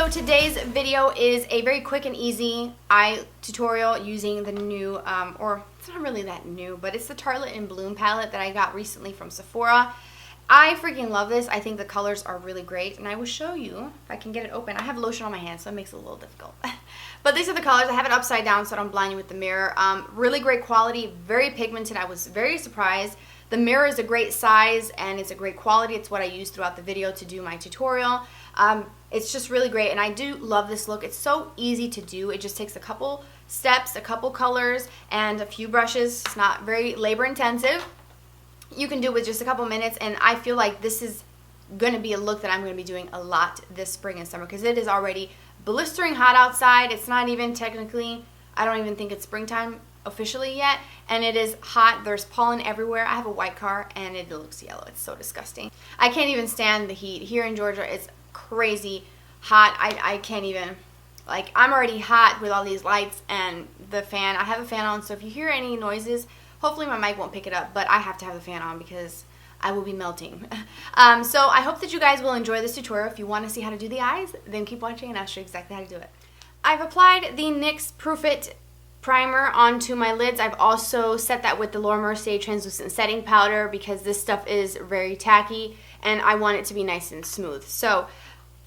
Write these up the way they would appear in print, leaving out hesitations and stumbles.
So today's video is a very quick and easy eye tutorial using the new, or it's not really that new, but it's the Tartelette in Bloom palette that I got recently from Sephora. I freaking love this. I think the colors are really great, and I will show you if I can get it open. I have lotion on my hands, so it makes it a little difficult. But these are the colors. I have it upside down so I don't blind you with the mirror. Really great quality, very pigmented. I was very surprised. The mirror is a great size, and it's a great quality. It's what I use throughout the video to do my tutorial. It's just really great, and I do love this look. It's so easy to do. It just takes a couple steps, a couple colors, and a few brushes. It's not very labor intensive. You can do it with just a couple minutes, and I feel like this is going to be a look that I'm going to be doing a lot this spring and summer because it is already blistering hot outside. It's not even technically, I don't even think it's springtime officially yet, and it is hot. There's pollen everywhere. I have a white car, and it looks yellow. It's so disgusting. I can't even stand the heat. Here in Georgia, it's crazy hot. I can't even, like, I'm already hot with all these lights and the fan. I have a fan on, so if you hear any noises, hopefully my mic won't pick it up, but I have to have the fan on because I will be melting. So I hope that you guys will enjoy this tutorial. If you want to see how to do the eyes, then keep watching and I'll show you exactly how to do it. I've applied the NYX Proof It primer onto my lids. I've also set that with the Mercier translucent setting powder because this stuff is very tacky and I want it to be nice and smooth. So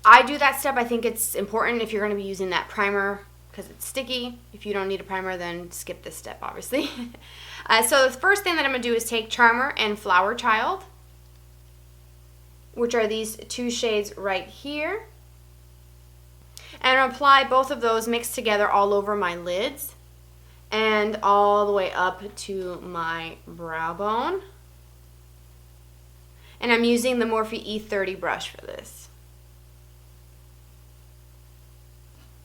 I do that step. I think it's important if you're going to be using that primer because it's sticky. If you don't need a primer, then skip this step, obviously. So the first thing that I'm going to do is take Charmer and Flower Child, which are these two shades right here, and apply both of those mixed together all over my lids and all the way up to my brow bone. And I'm using the Morphe E30 brush for this.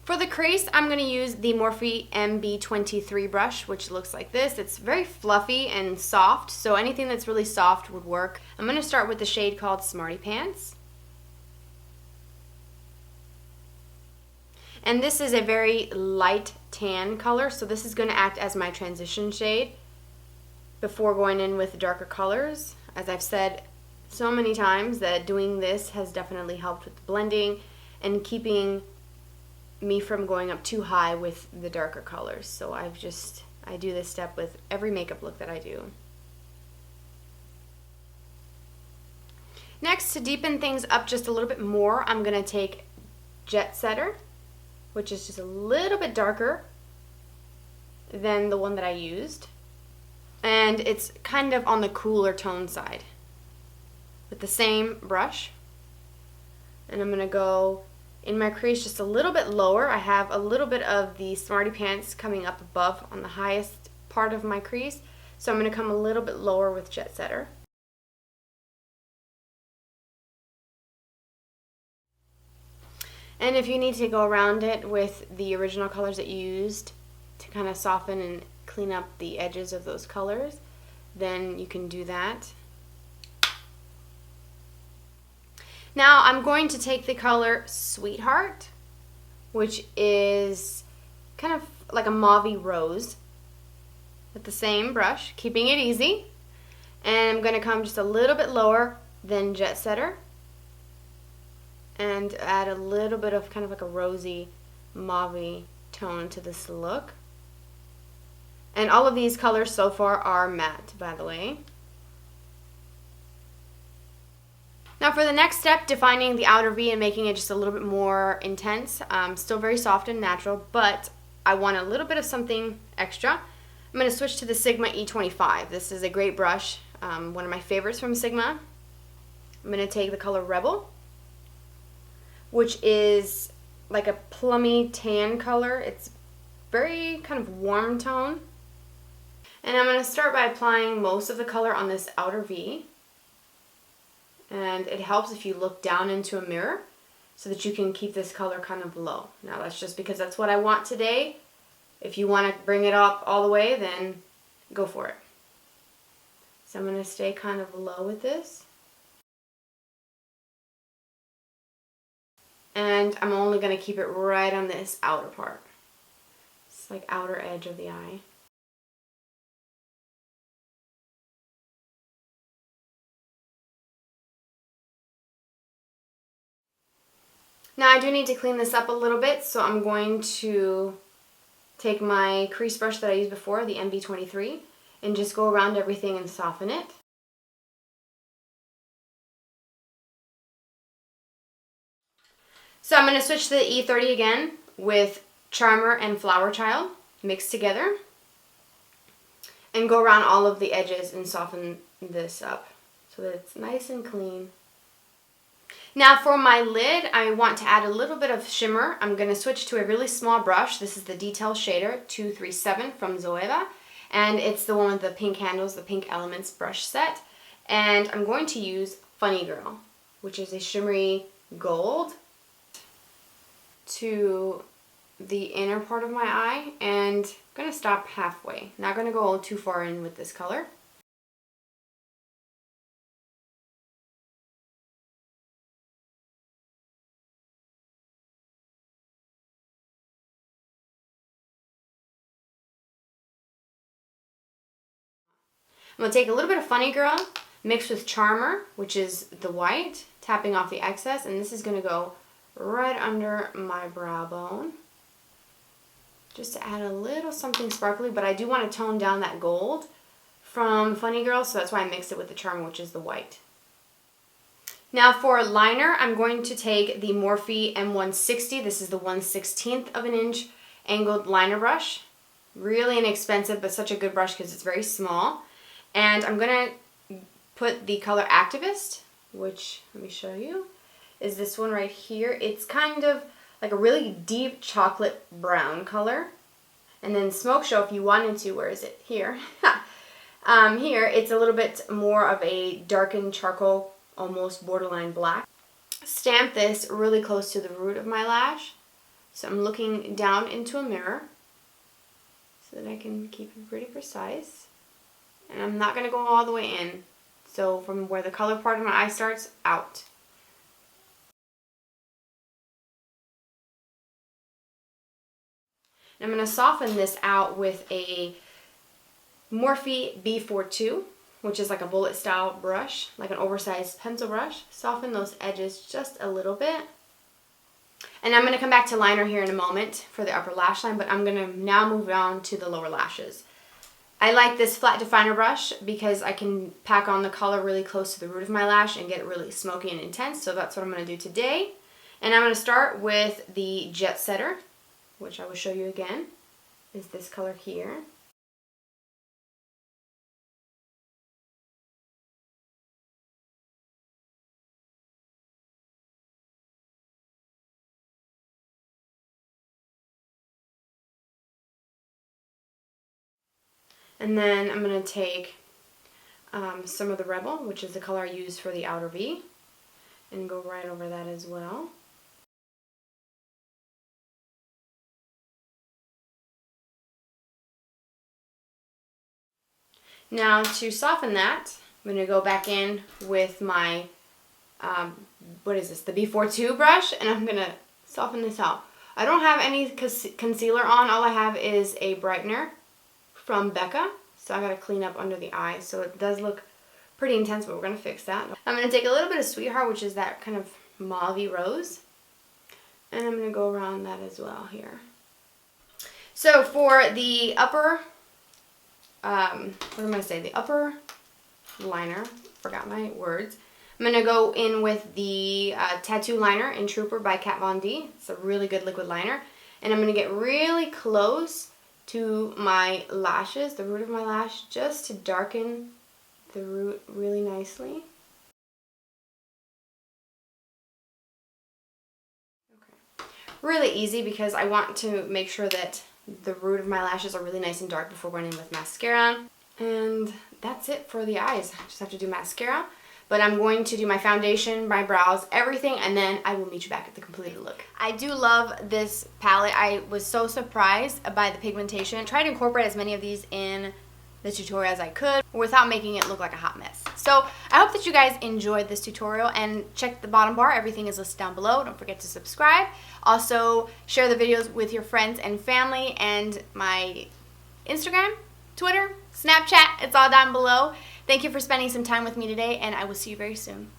For the crease, I'm going to use the Morphe MB23 brush, which looks like this. It's very fluffy and soft, so anything that's really soft would work. I'm going to start with the shade called Smarty Pants. And this is a very light tan color, so this is going to act as my transition shade before going in with darker colors. As I've said so many times, that doing this has definitely helped with the blending and keeping me from going up too high with the darker colors. So I do this step with every makeup look that I do. Next, to deepen things up just a little bit more, I'm going to take Jet Setter, which is just a little bit darker than the one that I used. And it's kind of on the cooler tone side. With the same brush. And I'm going to go in my crease just a little bit lower. I have a little bit of the Smarty Pants coming up above on the highest part of my crease. So I'm going to come a little bit lower with Jet Setter. And if you need to go around it with the original colors that you used to kind of soften and clean up the edges of those colors, then you can do that. Now I'm going to take the color Sweetheart, which is kind of like a mauve-y rose, with the same brush, keeping it easy. And I'm going to come just a little bit lower than Jet Setter and add a little bit of kind of like a rosy mauve tone to this look. And all of these colors so far are matte, by the way. Now for the next step, defining the outer V and making it just a little bit more intense. Still very soft and natural, but I want a little bit of something extra. I'm going to switch to the Sigma E25. This is a great brush, one of my favorites from Sigma. I'm going to take the color Rebel, which is like a plummy tan color. It's very kind of warm tone. And I'm going to start by applying most of the color on this outer V. And it helps if you look down into a mirror so that you can keep this color kind of low. Now that's just because that's what I want today. If you want to bring it up all the way, then go for it. So I'm going to stay kind of low with this. And I'm only going to keep it right on this outer part. It's like outer edge of the eye. Now I do need to clean this up a little bit, so I'm going to take my crease brush that I used before, the MB23, and just go around everything and soften it. So I'm going to switch to the E30 again with Charmer and Flower Child mixed together and go around all of the edges and soften this up so that it's nice and clean. Now for my lid, I want to add a little bit of shimmer. I'm going to switch to a really small brush. This is the Detail Shader 237 from Zoeva, and it's the one with the pink handles, the Pink Elements brush set. And I'm going to use Funny Girl, which is a shimmery gold, to the inner part of my eye, and I'm going to stop halfway. Not going to go too far in with this color. I'm going to take a little bit of Funny Girl mixed with Charmer, which is the white, tapping off the excess, and this is going to go right under my brow bone, just to add a little something sparkly, but I do want to tone down that gold from Funny Girl, so that's why I mixed it with the Charmer, which is the white. Now for liner, I'm going to take the Morphe M160. This is the 1/16 of an inch angled liner brush. Really inexpensive, but such a good brush because it's very small. And I'm going to put the color Activist, which, let me show you, is this one right here. It's kind of like a really deep chocolate brown color. And then Smoke Show, if you wanted to, where is it? Here. Here, it's a little bit more of a darkened charcoal, almost borderline black. Stamp this really close to the root of my lash. So I'm looking down into a mirror so that I can keep it pretty precise. And I'm not going to go all the way in. So from where the color part of my eye starts, out. And I'm going to soften this out with a Morphe B42, which is like a bullet style brush, like an oversized pencil brush. Soften those edges just a little bit. And I'm going to come back to liner here in a moment for the upper lash line, but I'm going to now move on to the lower lashes. I like this flat definer brush because I can pack on the color really close to the root of my lash and get it really smoky and intense, so that's what I'm going to do today. And I'm going to start with the Jet Setter, which I will show you again, is this color here. And then I'm going to take some of the Rebel, which is the color I use for the outer V, and go right over that as well. Now to soften that, I'm going to go back in with my, what is this, the B42 brush, and I'm going to soften this out. I don't have any concealer on, all I have is a brightener from Becca, so I gotta clean up under the eye, so it does look pretty intense, but we're gonna fix that. I'm gonna take a little bit of Sweetheart, which is that kind of mauve-y rose, and I'm gonna go around that as well here. So for the upper, the upper liner, forgot my words, I'm gonna go in with the Tattoo Liner in Trooper by Kat Von D. It's a really good liquid liner, and I'm gonna get really close to my lashes, the root of my lash, just to darken the root really nicely. Okay. Really easy because I want to make sure that the root of my lashes are really nice and dark before going in with mascara. And that's it for the eyes. I just have to do mascara. But I'm going to do my foundation, my brows, everything, and then I will meet you back at the completed look. I do love this palette. I was so surprised by the pigmentation. I tried to incorporate as many of these in the tutorial as I could without making it look like a hot mess. So I hope that you guys enjoyed this tutorial, and check the bottom bar. Everything is listed down below. Don't forget to subscribe. Also, share the videos with your friends and family, and my Instagram, Twitter, Snapchat, it's all down below. Thank you for spending some time with me today, and I will see you very soon.